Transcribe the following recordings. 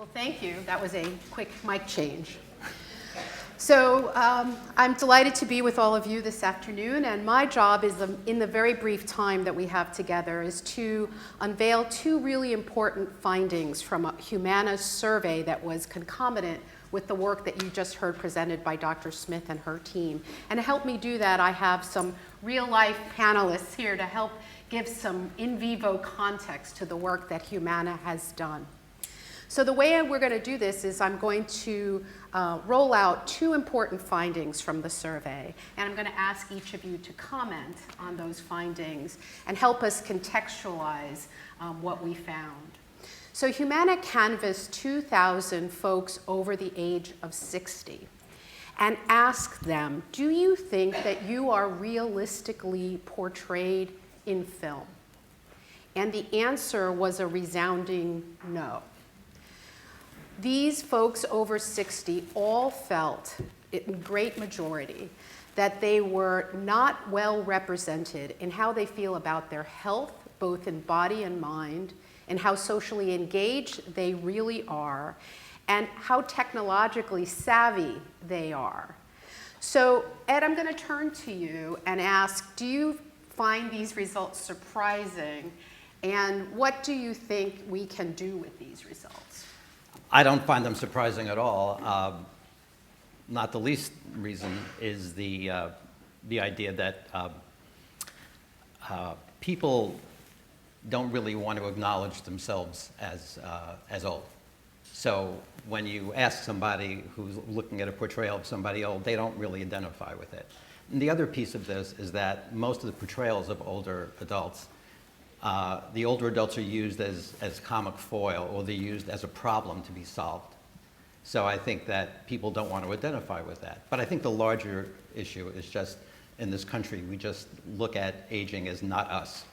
Well, thank you. That was a quick mic change. So I'm delighted to be with all of you this afternoon, and my job is, in the very brief time that we have together, is to unveil two really important findings from a Humana survey that was concomitant with the work that you just heard presented by Dr. Smith and her team. And to help me do that, I have some real-life panelists here to help give some in vivo context to the work that Humana has done. So the way we're going to do this is I'm going to roll out two important findings from the survey, and I'm going to ask each of you to comment on those findings and help us contextualize what we found. So Humana canvassed 2,000 folks over the age of 60 and asked them, do you think that you are realistically portrayed in film? And the answer was a resounding no. These folks over 60 all felt, in great majority, that they were not well represented in how they feel about their health, both in body and mind, and how socially engaged they really are, and how technologically savvy they are. So, Ed, I'm going to turn to you and ask, do you find these results surprising, and what do you think we can do with these results? I don't find them surprising at all. Not the least reason is the idea that people don't really want to acknowledge themselves as old. So when you ask somebody who's looking at a portrayal of somebody old, they don't really identify with it. And the other piece of this is that most of the portrayals of older adults, the older adults are used as comic foil, or they're used as a problem to be solved. So I think that people don't want to identify with that. But I think the larger issue is just, in this country, we just look at aging as not us.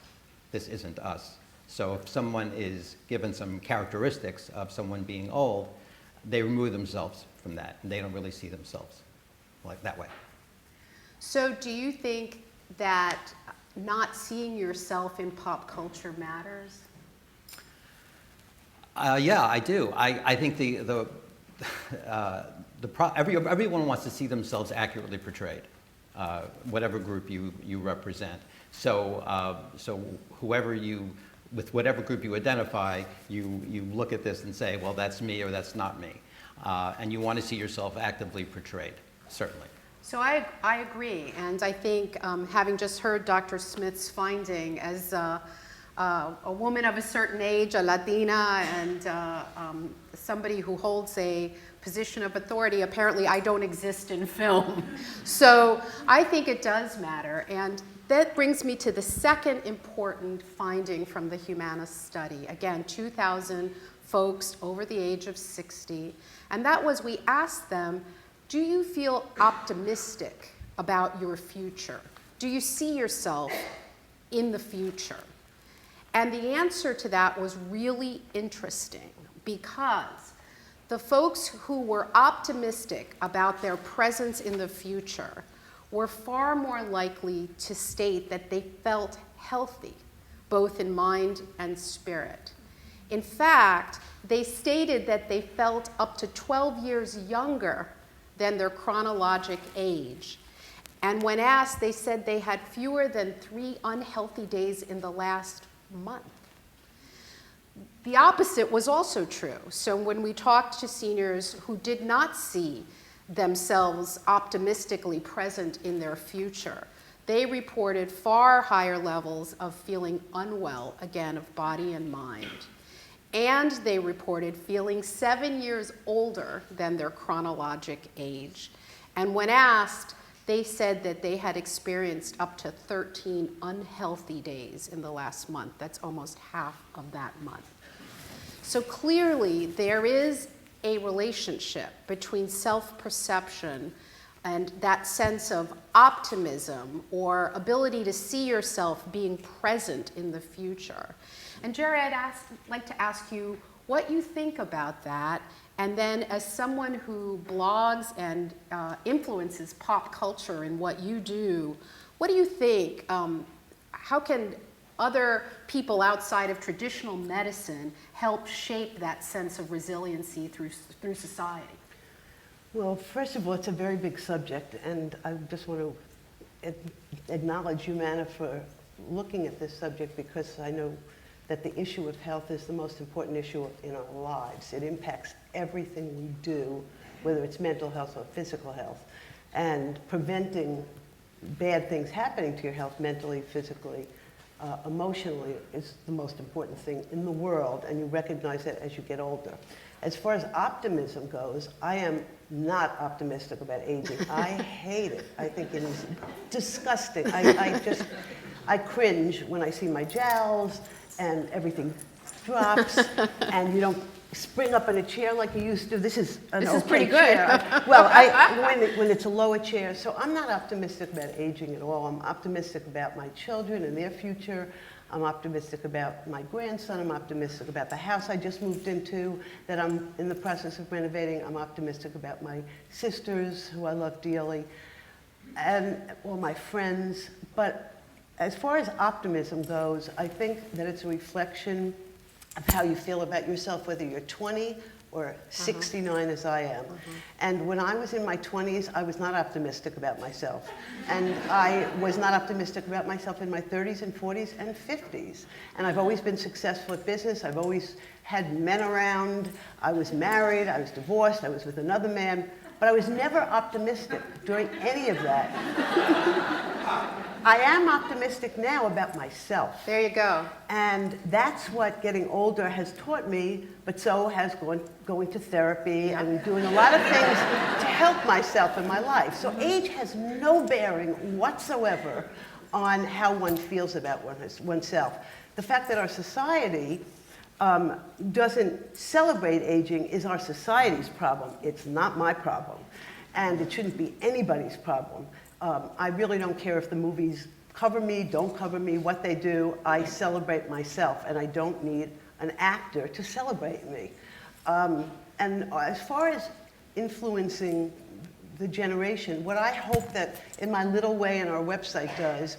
This isn't us. So if someone is given some characteristics of someone being old, they remove themselves from that, and they don't really see themselves like that way. So do you think that not seeing yourself in pop culture matters? Yeah, I do. I think everyone wants to see themselves accurately portrayed, whatever group you represent. So with whatever group you identify, you look at this and say, well, that's me or that's not me, and you want to see yourself actively portrayed, certainly. So I agree, and I think having just heard Dr. Smith's finding as a woman of a certain age, a Latina, and somebody who holds a position of authority, apparently I don't exist in film. So I think it does matter, and that brings me to the second important finding from the Humana study. Again, 2,000 folks over the age of 60, and that was, we asked them, do you feel optimistic about your future? Do you see yourself in the future? And the answer to that was really interesting, because the folks who were optimistic about their presence in the future were far more likely to state that they felt healthy, both in mind and spirit. In fact, they stated that they felt up to 12 years younger than their chronologic age. And when asked, they said they had fewer than 3 unhealthy days in the last month. The opposite was also true. So when we talked to seniors who did not see themselves optimistically present in their future, they reported far higher levels of feeling unwell, again, of body and mind. And they reported feeling 7 years older than their chronologic age. And when asked, they said that they had experienced up to 13 unhealthy days in the last month. That's almost half of that month. So clearly, there is a relationship between self-perception and that sense of optimism or ability to see yourself being present in the future. And Geri, I'd like to ask you what you think about that, and then as someone who blogs and influences pop culture in what you do, what do you think? How can other people outside of traditional medicine help shape that sense of resiliency through society? Well, first of all, it's a very big subject, and I just want to acknowledge Humana for looking at this subject, because I know that the issue of health is the most important issue in our lives. It impacts everything we do, whether it's mental health or physical health. And preventing bad things happening to your health mentally, physically, emotionally is the most important thing in the world, and you recognize that as you get older. As far as optimism goes, I am not optimistic about aging. I hate it. I think it is disgusting. I cringe when I see my jowls and everything drops and you don't spring up in a chair like you used to. This is pretty good. Chair. Well, when it's a lower chair. So I'm not optimistic about aging at all. I'm optimistic about my children and their future. I'm optimistic about my grandson. I'm optimistic about the house I just moved into that I'm in the process of renovating. I'm optimistic about my sisters, who I love dearly, and all my friends. But as far as optimism goes, I think that it's a reflection of how you feel about yourself, whether you're 20 or 69 as I am. And when I was in my 20s, I was not optimistic about myself. And I was not optimistic about myself in my 30s and 40s and 50s. And I've always been successful at business. I've always had men around. I was married, I was divorced, I was with another man, but I was never optimistic during any of that. I am optimistic now about myself. There you go. And that's what getting older has taught me, but so has going to therapy and doing a lot of things to help myself in my life. So age has no bearing whatsoever on how one feels about oneself. The fact that our society doesn't celebrate aging is our society's problem. It's not my problem. And it shouldn't be anybody's problem. I really don't care if the movies cover me, don't cover me, what they do. I celebrate myself, and I don't need an actor to celebrate me. And as far as influencing the generation, what I hope that in my little way and our website does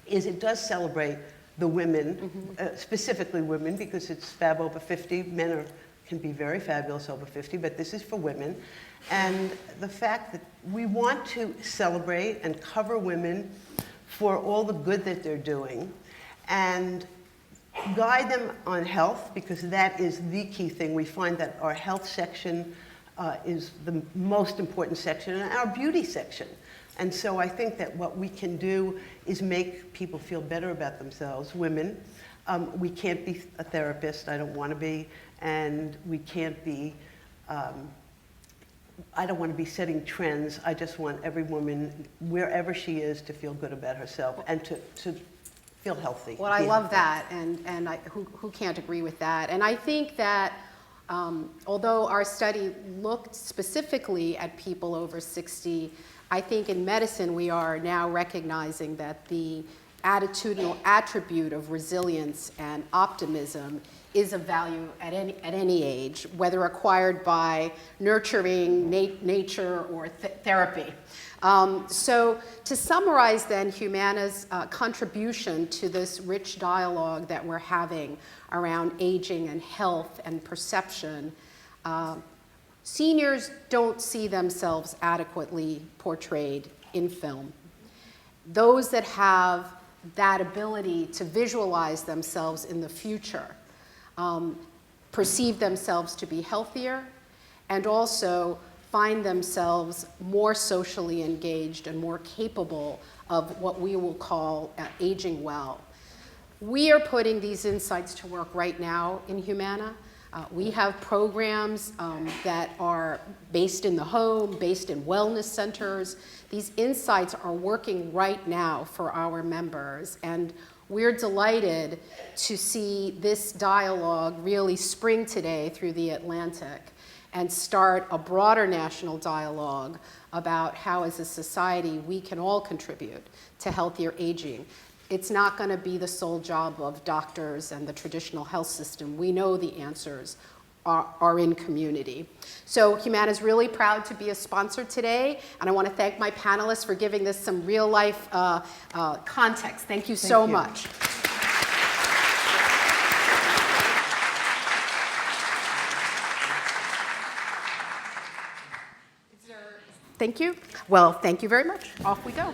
is it does celebrate the women, specifically women, because it's fab over 50. Men can be very fabulous over 50, but this is for women. And the fact that we want to celebrate and cover women for all the good that they're doing and guide them on health, because that is the key thing. We find that our health section is the most important section, and our beauty section. And so I think that what we can do is make people feel better about themselves, women. We can't be a therapist, I don't want to be, and we can't be I don't want to be setting trends. I just want every woman, wherever she is, to feel good about herself and to feel healthy. Well, I love that, and who can't agree with that? And I think that although our study looked specifically at people over 60, I think in medicine we are now recognizing that the attitudinal attribute of resilience and optimism is of value at any age, whether acquired by nurturing, nature, or therapy. So to summarize then Humana's contribution to this rich dialogue that we're having around aging and health and perception, seniors don't see themselves adequately portrayed in film. Those that have that ability to visualize themselves in the future perceive themselves to be healthier and also find themselves more socially engaged and more capable of what we will call aging well. We are putting these insights to work right now in Humana. We have programs that are based in the home, based in wellness centers. These insights are working right now for our members, and we're delighted to see this dialogue really spring today through the Atlantic and start a broader national dialogue about how, as a society, we can all contribute to healthier aging. It's not going to be the sole job of doctors and the traditional health system. We know the answers are in community. So Humana is really proud to be a sponsor today, and I want to thank my panelists for giving this some real-life context. Thank you so much. Thank you. Well, thank you very much. Off we go.